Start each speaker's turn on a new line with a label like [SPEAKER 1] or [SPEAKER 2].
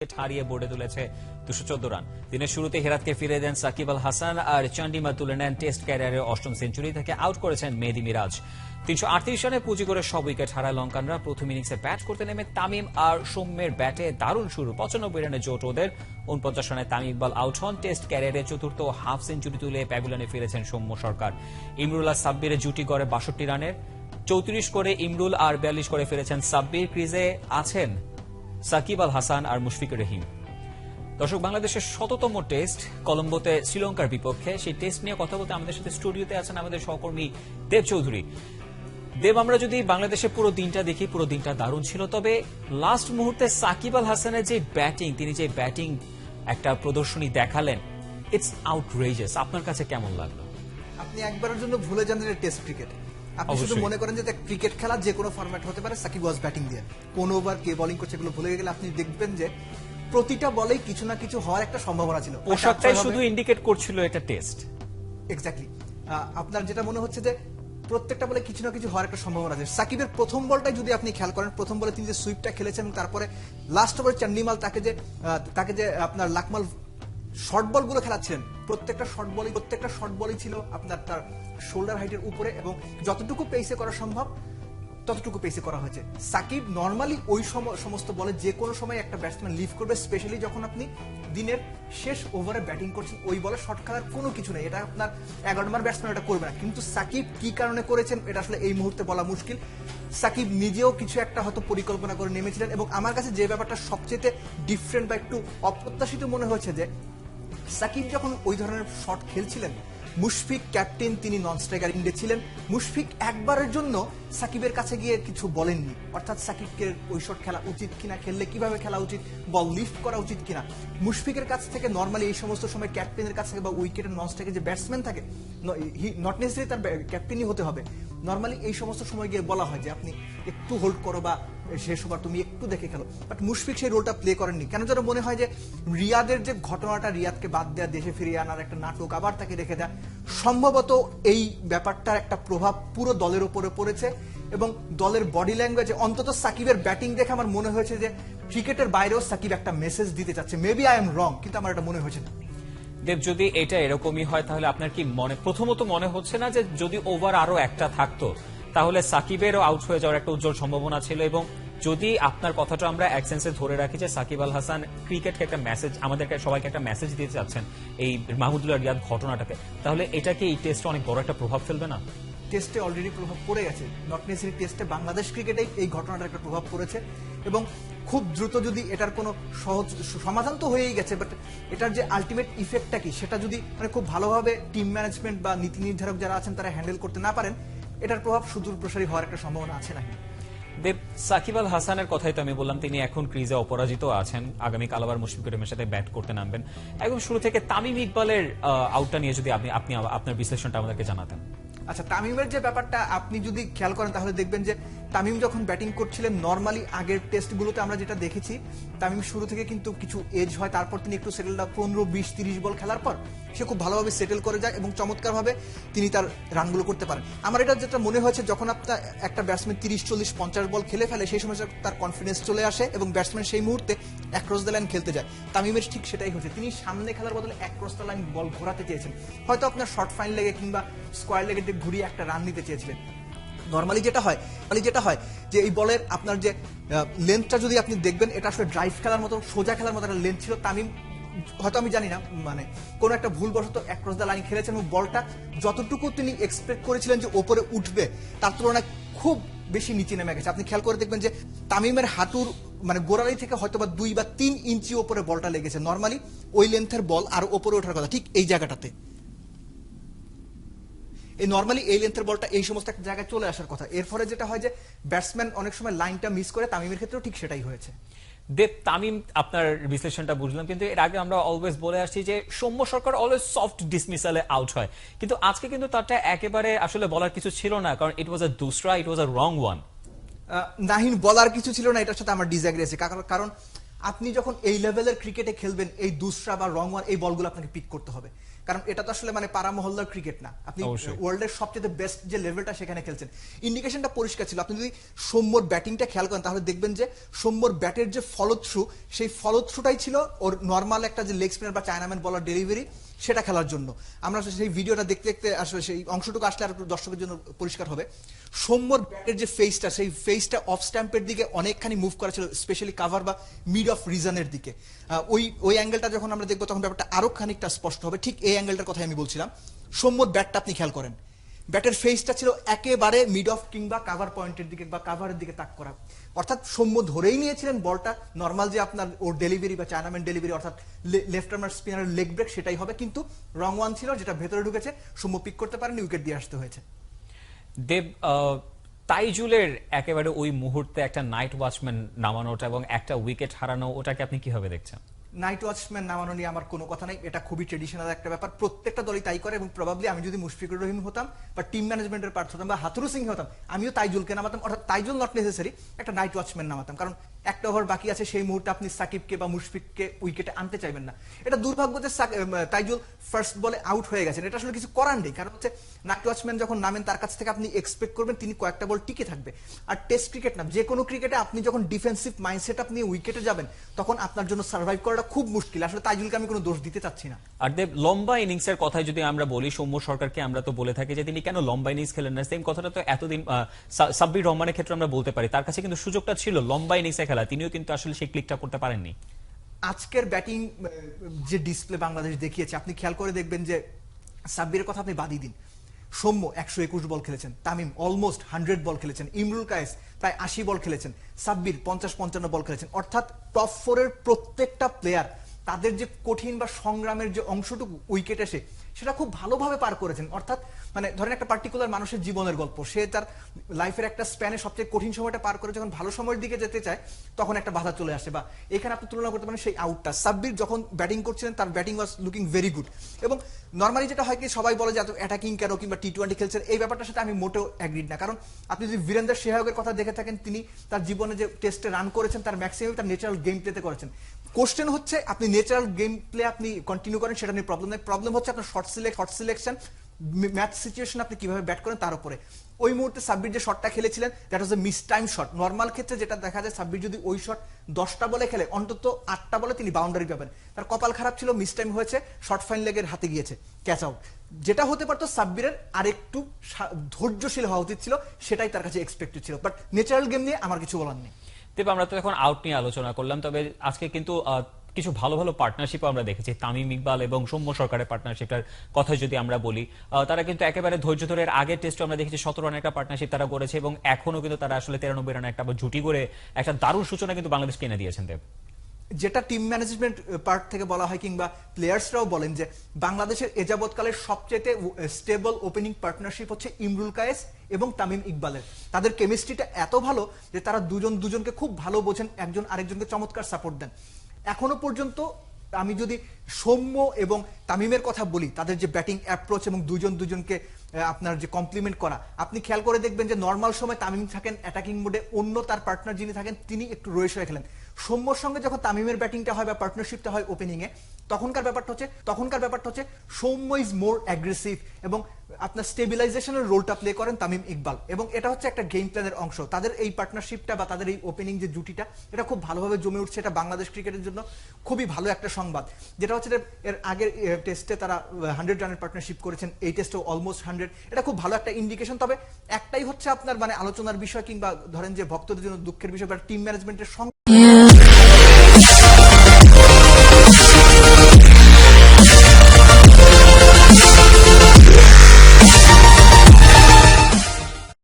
[SPEAKER 1] হারিয়ে বোর্ডে তুলেছে 214 রান। দিনের শুরুতে হেরাতকে ফিরে দেন সাকিব আল হাসান আর চন্ডিমা তুলে নেন টেস্ট ক্যারিয়ারের অষ্টম সেঞ্চুরি থেকে আউট করেছেন মেহেদী মিরাজ। 338 রানে পুঁজি করে সব উইকেট হারায় লঙ্কানরা। প্রথম ইনিংসে ব্যাট করতে নেমে তামিম আর সৌম্যের ব্যাটে দারুণ শুরু। 95 রানে জোট ওদের। 49 রানে তামিম ইকবাল আউট হন। টেস্ট ক্যারিয়ারে চতুর্থ হাফ সেঞ্চুরি তুলে প্যাভিলিয়নে ফিরেছেন সৌম্য সরকার। ইমরুল আর সাব্বিরের জুটি গড়ে 62 রানের। 34 করে ইমরুল আর 42 করে ফিরেছেন সাব্বির। ক্রিজে আছেন সাকিব আল হাসান আর মুশফিকুর রহিম। দর্শক, বাংলাদেশের ১৭তম টেস্ট কলম্বোতে শ্রীলঙ্কার বিপক্ষে। সেই টেস্ট নিয়ে কথা বলতে আমাদের সাথে স্টুডিওতে আছেন আমাদের সহকর্মী দেব চৌধুরী। দেব, আমরা যদি বাংলাদেশের পুরো দিনটা দেখি, পুরো দিনটা দারুণ ছিল। তবে লাস্ট মুহূর্তে সাকিব আল হাসানের যে ব্যাটিং, তিনি যে ব্যাটিং একটা প্রদর্শনী দেখালেন, ইটস আউটরেজাস। আপনার কাছে কেমন লাগলো?
[SPEAKER 2] আপনি একবারের জন্য ভুলে যান যে টেস্ট ক্রিকেট। আপনি শুধু মনে করেন যে ক্রিকেট খেলা যে কোনো ফরম্যাট হতে পারে, সাকিব ওয়াজ ব্যাটিং দিয়ে। কোন ওভার কে বোলিং করছে এগুলো ভুলে গেলে আপনি দেখবেন যে প্রতিটা বলেই কিছু না কিছু হওয়ার একটা সম্ভাবনা ছিল।
[SPEAKER 1] পোশাকটাই শুধু ইন্ডিকেট করছিল এটা টেস্ট।
[SPEAKER 2] এক্স্যাক্টলি। আপনার যেটা মনে হচ্ছে যে প্রত্যেকটা বলে কিছু না কিছু হওয়ার একটা সম্ভাবনা আছে। সাকিবের প্রথম বলটাই যদি আপনি খেয়াল করেন, প্রথম বলে তিনি যে সুইপটা খেলেছেন, তারপরে লাস্ট ওভারে চন্ডিমাল তাকে যে আপনার লাকমাল শর্ট বল গুলো খেলাচ্ছিলেন, প্রত্যেকটা শর্ট বলই ছিল আপনার তার শোল্ডার হাইটের উপরে, এবং যতটুকু পেসে করা সম্ভব ততটুকু পেসে করা হয়েছে। সাকিব নর্মালি ওই সমস্ত বলে যে কোনো সময় একটা ব্যাটসম্যান লিভ করবে, স্পেশালি যখন আপনি দিনের শেষ ওভারে ব্যাটিং করছেন। ওই বলে শর্ট খেলার কোনো কিছু নেই, এটা আপনার 11 নম্বর ব্যাটসম্যান এটা করবে না। কিন্তু সাকিব কি কারণে করেছেন এটা আসলে এই মুহূর্তে বলা মুশকিল। সাকিব নিজেও কিছু একটা হয়তো পরিকল্পনা করে নেমেছিলেন, এবং আমার কাছে যে ব্যাপারটা সবচেয়ে ডিফারেন্ট বা একটু অপ্রত্যাশিত মনে হয়েছে যে সাকিব যখন ওই ধরনের শট খেলছিলেন, মুশফিক ক্যাপ্টেন, তিনি নন স্ট্রাইকার ইন্ডে ছিলেন। মুশফিক একবারের জন্য সাকিবের কাছে গিয়ে কিছু বলেননি, অর্থাৎ সাকিবকে ওই শট খেলা উচিত কিনা, খেললে কিভাবে খেলা উচিত, বল লিফট করা উচিত কিনা। মুশফিকের কাছ থেকে নর্মালি এই সমস্ত সময় ক্যাপ্টেনের কাছ থেকে বা উইকেটের নন স্ট্রাইকের যে ব্যাটসম্যান থাকে, নট নেসেসারি তার ক্যাপ্টেনই হতে হবে, নর্মালি এই সমস্ত সময় গিয়ে বলা হয় যে আপনি একটু হোল্ড করো বা শেষ ওভার তুমি একটু দেখে খেলো। বাট মুশফিক সেই রোলটা প্লে করেননি। কেন যেন মনে হয় যে রিয়াদের যে ঘটনাটা, রিয়াদকে বাদ দেওয়া, দেশে ফিরিয়ে আনার একটা নাটক, আবার তাকে রেখে দেয়া, সম্ভবত এই ব্যাপারটার একটা প্রভাব পুরো দলের উপরে পড়েছে। এবং দলের বডি ল্যাঙ্গুয়েজে অন্তত সাকিবের ব্যাটিং দেখে আমার মনে হয়েছে যে ক্রিকেটের বাইরেও সাকিব একটা মেসেজ দিতে চাচ্ছে। মেবি আই এম রং, কিন্তু আমার এটা মনে হয়েছে না।
[SPEAKER 1] দেব, যদি এটা এরকমই হয় তাহলে আপনার কি প্রথমত মনে হচ্ছে না যে যদি ওভার আরো একটা থাকতো তাহলে সাকিবেরও আউট হয়ে যাওয়ার একটা উজ্জ্বল সম্ভাবনা ছিল? এবং যদি আপনার কথাটা আমরা এক সেন্সে ধরে রাখি যে সাকিব আল হাসান ক্রিকেটকে একটা মেসেজ, আমাদেরকে সবাইকে একটা মেসেজ দিতে চাচ্ছেন এই মাহমুদুল্লাহ রিয়াদ ঘটনাটাকে, তাহলে এটা কি এই টেস্টে অনেক বড় একটা প্রভাব ফেলবে না?
[SPEAKER 2] টেস্টে অলরেডি প্রভাব পড়ে গেছে, নট নেসেসারি টেস্টে, বাংলাদেশ ক্রিকেটে এই ঘটনাটার একটা প্রভাব পড়েছে। এবং খুব দ্রুত যদি এটার কোনো সহজ সমাধান তো হয়েই গেছে, বাট এটার যে আলটিমেট ইফেক্টটা কি সেটা যদি খুব ভালোভাবে টিম ম্যানেজমেন্ট বা নীতি নির্ধারক যারা আছেন তারা হ্যান্ডেল করতে না পারেন, এটার প্রভাব সুদূর প্রসারী হওয়ার একটা সম্ভাবনা আছে নাকি?
[SPEAKER 1] দেব, সাকিব আল হাসানের কথাই তো আমি বললাম, তিনি এখন ক্রিজে অপরাজিত আছেন। আগামীকাল আবার মুশফিকুর রহিমের সাথে ব্যাট করতে নামবেন। একদম শুরু থেকে তামিম ইকবালের আউটটা নিয়ে যদি আপনি আপনার বিশ্লেষণটা আমাদেরকে জানাতেন।
[SPEAKER 2] আচ্ছা, তামিমের যে ব্যাপারটা আপনি যদি খেয়াল করেন তাহলে দেখবেন যে তামিম যখন ব্যাটিং করছিলেন, নর্মালি আগের টেস্টগুলোতে আমরা যেটা দেখেছি, তামিম শুরু থেকে কিন্তু কিছু এজ হয়, তারপর তিনি একটু সেটেল ডাউন, 15, 20, 30 বল খেলার পর সে খুব ভালোভাবে সেটেল করে যায় এবং চমৎকারভাবে তিনি তার রানগুলো করতে পারেন। আমার এটা যেটা মনে হয়েছে, যখন আপনার একটা ব্যাটসম্যান 30, 40, 50 বল খেলে ফেলে, সেই সময় তার কনফিডেন্স চলে আসে এবং ব্যাটসম্যান সেই মুহূর্তে অ্যাক্রস দ্য লাইন খেলতে যায়। তামিমের ঠিক সেটাই হচ্ছে, তিনি সামনে খেলার বদলে অ্যাক্রস দ্য লাইন বল ঘোরাতে চেয়েছেন, হয়তো আপনার শর্ট ফাইন লেগে কিংবা স্কোয়ার লেগে ঘুরিয়ে একটা রান নিতে চেয়েছিলেন। নর্মালি যেটা হয় যে এই বলের আপনার যে লেন্থটা যদি আপনি দেখবেন, এটা আসলে ড্রাইভ খেলার মতো, সোজা খেলার মতো একটা লেন্থ ছিল। তামিম হয়তো, আমি জানি না, কোনো একটা ভুলবশত অ্যাক্রস দ্য লাইন খেলেছেন এবং বলটা যতটুকু তিনি এক্সপেক্ট করেছিলেন যে ওপরে উঠবে, তার তুলনায় খুব বেশি নিচে নেমে গেছে। আপনি খেয়াল করে দেখবেন যে তামিমের হাঁটুর গোড়ালি থেকে হয়তো বা 2 বা 3 ইঞ্চি ওপরে বলটা লেগেছে। নর্মালি ওই লেন্থের বল আর ওপরে ওঠার কথা ঠিক এই জায়গাটাতে, এই নর্মালি এই লেন্থের বলটা এই সমস্ত একটা জায়গায় চলে আসার কথা। এর ফলে যেটা হয় যে ব্যাটসম্যান অনেক সময় লাইনটা মিস করে, তামিমের ক্ষেত্রেও ঠিক সেটাই হয়েছে।
[SPEAKER 1] দেব, তামিম, আপনার বিশ্লেষণটা বুঝলাম, কিন্তু এর আগে আমরা অলওয়েজ বলে আসছি যে সৌম্য সরকার অলওয়েজ সফট ডিসমিসালে আউট হয়, কিন্তু আজকে কিন্তু তারটা একেবারে আসলে বলার কিছু ছিল না, কারণ ইট ওয়াজ আ রং ওয়ান।
[SPEAKER 2] নাহিন, বলার কিছু ছিল না, এটার সাথে আমার ডিসএগ্রি আছে। কারণ আপনি যখন এই লেভেলের ক্রিকেটে খেলবেন, এই দুসরা বা রং ওয়ান এই বলগুলো আপনাকে পিক করতে হবে, কারণ এটা তো আসলে মানে পাড়া মহল্লার ক্রিকেট না, আপনি
[SPEAKER 1] অবশ্যই।
[SPEAKER 2] ওয়ার্ল্ডের সবচেয়ে বেস্ট যে লেভেলটা সেখানে খেলছেন। ইন্ডিকেশনটা পরিষ্কার ছিল। আপনি যদি সৌম্যর ব্যাটিংটা খেয়াল করেন তাহলে দেখবেন যে সৌম্যর ব্যাটের যে ফলো থ্রু, সেই ফলো থ্রুটাই ছিল ওর নর্মাল একটা যে লেগ স্পিনার বা চায়নাম্যান বলার ডেলিভারি সেটা খেলার জন্য। আমরা সেই ভিডিওটা দেখতে দেখতে আসলে সেই অংশটুকু আসলে আর একটু দর্শকের জন্য পরিষ্কার হবে। সৌম্যর ব্যাটের যে ফেসটা, সেই ফেসটা অফ স্ট্যাম্পের দিকে অনেকখানি মুভ করা ছিল, স্পেশালি কাভার বা মিড অফ রিজনের দিকে। ওই অ্যাঙ্গেলটা যখন আমরা দেখবো তখন ব্যাপারটা আরো খানিকটা স্পষ্ট হবে। ঠিক এই অ্যাঙ্গেলটার কথাই আমি বলছিলাম। সৌম্যর ব্যাটটা আপনি খেয়াল করেন, ব্যাটের ফেসটা ছিল একেবারে মিড অফ কিংবা কাভার পয়েন্টের দিকে বা কাভারের দিকে তাক করা, অর্থাৎ সৌম্য ধরেই নিয়েছিলেন বলটা নর্মাল যে আপনার ওর ডেলিভারি বা চায়নাম্যান ডেলিভারি, অর্থাৎ লেফট আর্মার স্পিনারের লেগ ব্রেক সেটাই হবে, কিন্তু রং ওয়ান ছিল যেটা ভেতরে ঢুকেছে, সৌম্য পিক করতে পারেনি, উইকেট দিয়ে আসতে হয়েছে।
[SPEAKER 1] দেব, তাইজুলের একেবারে ওই মুহূর্তে একটা নাইট ওয়াচম্যান নামানোটা এবং একটা উইকেট হারানো, ওটাকে আপনি কিভাবে দেখছেন?
[SPEAKER 2] নাইট ওয়াচম্যান নামানো নিয়ে আমার কোনো কথা নাই, এটা খুবই ট্রেডিশনাল একটা ব্যাপার, প্রত্যেকটা দলই তাই করে। এবং প্রবাবলি আমি যদি মুশফিকুর রহিম হতাম বা টিম ম্যানেজমেন্টের পার্ট হতাম বা হাতুরু সিং হতাম, আমিও তাইজুলকে নামাতাম, অর্থাৎ তাইজুল নট নেসেসারি, একটা নাইট ওয়াচম্যান নামাতাম, কারণ একটা ওভার বাকি আছে, সেই মুহূর্তে আপনি সাকিবকে বা মুশফিককে উইকেটে আনতে চাইবেন না। এটা দুর্ভাগ্য যে তাইজুল ফার্স্ট বলে আউট হয়ে গেছেন, এটা আসলে কিছু করার নেই, কারণ হচ্ছে নাইট ওয়াচম্যান যখন নামেন তার কাছ থেকে আপনি এক্সপেক্ট করবেন তিনি কয়েকটা বল টিকে থাকবে। আর টেস্ট ক্রিকেট না, যে কোনো ক্রিকেটে আপনি যখন ডিফেন্সিভ মাইন্ডসেট আপনি উইকেটে যাবেন তখন আপনার জন্য সার্ভাইভ করাটা খুব মুশকিল। আসলে তাইজুলকে আমি কোনো দোষ দিতে চাচ্ছি না।
[SPEAKER 1] আর দেব, লম্বা ইনিংসের কথাই যদি আমরা বলি, সৌম্য সরকারকে আমরা তো বলে থাকি যে তিনি কেন লম্বা ইনিংস খেলেন না, সেম কথাটা তো এতদিন সাব্বির রহমানের ক্ষেত্রে আমরা বলতে পারি, তার কাছে কিন্তু সুযোগটা ছিল লম্বা ইনিংসে খেলা, তিনিও কিন্তু আসলে সেই ক্লিকটা করতে পারেননি।
[SPEAKER 2] আজকের ব্যাটিং যে ডিসপ্লে বাংলাদেশ দেখিয়েছে, আপনি খেয়াল করে দেখবেন যে সাব্বিরের কথা আপনি বাদই দিন, সৌম্য 121 বল খেলেছেন, তামিম অলমোস্ট 100 বল খেলেছেন, ইমরুল কায়েস প্রায় 80 বল খেলেছেন, সাব্বির 50-55 বল খেলেছেন, অর্থাৎ টপ 4 এর প্রত্যেকটা প্লেয়ার তাদের যে কঠিন বা সংগ্রামের যে অংশটুকু উইকেট এসে সেটা খুব ভালোভাবে পার করেছেন। অর্থাৎ মানে ধরেন একটা পার্টিকুলার মানুষের জীবনের গল্প, সে তার লাইফের একটা স্প্যানে সবচেয়ে কঠিন সময়টা পার করে যখন ভালো সময়ের দিকে যেতে চায় তখন একটা বাধা চলে আসে, বা এখানে আপনি তুলনা করতে পারেন সেই আউটটা। সাব্বির যখন ব্যাটিং করছিলেন তার batting was looking very good, এবং নর্মালি যেটা হয় কি সবাই বলে যে এত অ্যাটাকিং কেন কিংবা টি-20 খেলছেন, এই ব্যাপারটার সাথে আমি মোটেও অ্যাগ্রিড না। কারণ আপনি যদি বীরেন্দ্র সেহওয়াগের কথা দেখে থাকেন, তিনি তার জীবনে যে টেস্টে রান করেছেন তার ম্যাক্সিমাম তার ন্যাচারাল গেম প্লেতে করেছেন। কোশ্চেন হচ্ছে আপনি ন্যাচারাল গেম প্লে আপনি কন্টিনিউ করেন, সেটা নিয়ে প্রবলেম নেই, প্রবলেম হচ্ছে আপনার শর্ট সিলেকশন, ম্যাচ সিচুয়েশন আপনি কিভাবে ব্যাট করেন তার উপরে। ওই মুহূর্তে সাব্বির যে শটটা খেলেছিলেন that was A miss time shot. Normal ক্ষেত্রে যেটা দেখা যায়, সাব্বির যদি ওই শট 10টা বলে খেলে অন্তত 8টা বলে তিনি বাউন্ডারি পাবেন, তার কপাল খারাপ ছিল, মিস টাইম হয়েছে, শর্ট ফাইন লেগের হাতে গিয়েছে, ক্যাচ আউট। যেটা হতে পারতো সাব্বিরের আরেকটু ধৈর্যশীল হওয়া উচিত ছিল, সেটাই তার কাছে এক্সপেক্টেড ছিল। বাট ন্যাচারাল গেম নিয়ে আমার কিছু বলার নেই।
[SPEAKER 1] দেব, আমরা তো এখন আউট নিয়ে আলোচনা করলাম, তবে আজকে কিন্তু কিছু ভালো ভালো পার্টনারশিপ আমরা দেখেছি। তামিম ইকবাল এবং সৌম্য সরকারের পার্টনারশিপটার কথা যদি আমরা বলি, তারা কিন্তু একেবারে ধৈর্য ধরে আগের টেস্টে আমরা দেখেছি 17 রানের একটা পার্টনারশিপ তারা করেছে, এবং এখনো কিন্তু তারা আসলে 93 রানের একটা জুটি করে একটা দারুণ সূচনা কিন্তু বাংলাদেশকে এনে দিয়েছেন। দেব,
[SPEAKER 2] যেটা টিম ম্যানেজমেন্ট পার্ট থেকে বলা হয় কিংবা প্লেয়ার্সরাও বলেন যে বাংলাদেশের এযাবৎকালের সবচেয়ে স্টেবল ওপেনিং পার্টনারশিপ হচ্ছে ইমরুল কায়েস এবং তামিম ইকবালের। তাদের কেমিস্ট্রিটা এত ভালো যে তারা দুজনকে খুব ভালো বোঝেন, একজন আরেকজনকে চমৎকার সাপোর্ট দেন। এখনো পর্যন্ত আমি যদি সৌম্য এবং তামিমের কথা বলি, তাদের যে ব্যাটিং অ্যাপ্রোচ এবং দুজনকে আপনার যে কমপ্লিমেন্ট করা, আপনি খেয়াল করে দেখবেন যে নর্মাল সময় তামিম থাকেন অ্যাটাকিং মোডে, অন্য তার পার্টনার যিনি থাকেন তিনি একটু রয়েস হয়ে খেলেন। সৌম্যর সঙ্গে যখন তামিমের ব্যাটিংটা হয় বা পার্টনারশিপটা হয় ওপেনিং এ, তখনকার ব্যাপারটা হচ্ছে সৌম্য ইজ মোর অ্যাগ্রেসিভ এবং আপনার স্টেবিলাইজেশনের রোলটা প্লে করেন তামিম ইকবাল, এবং এটা হচ্ছে একটা গেম প্ল্যানের অংশ। তাদের এই পার্টনারশিপটা বা তাদের এই ওপেনিং যে জুটিটা, এটা খুব ভালোভাবে জমে উঠছে। এটা বাংলাদেশ ক্রিকেটের জন্য খুবই ভালো একটা সংবাদ, যেটা হচ্ছে এর আগের টেস্টে তারা 100 রানের পার্টনারশিপ করেছেন, এই টেস্টেও অলমোস্ট 100। এটা খুব ভালো একটা ইন্ডিকেশন। তবে একটাই হচ্ছে আপনার মানে আলোচনার বিষয় কিংবা ধরেন যে ভক্তদের জন্য দুঃখের বিষয়, বা টিম ম্যানেজমেন্টের সঙ্গে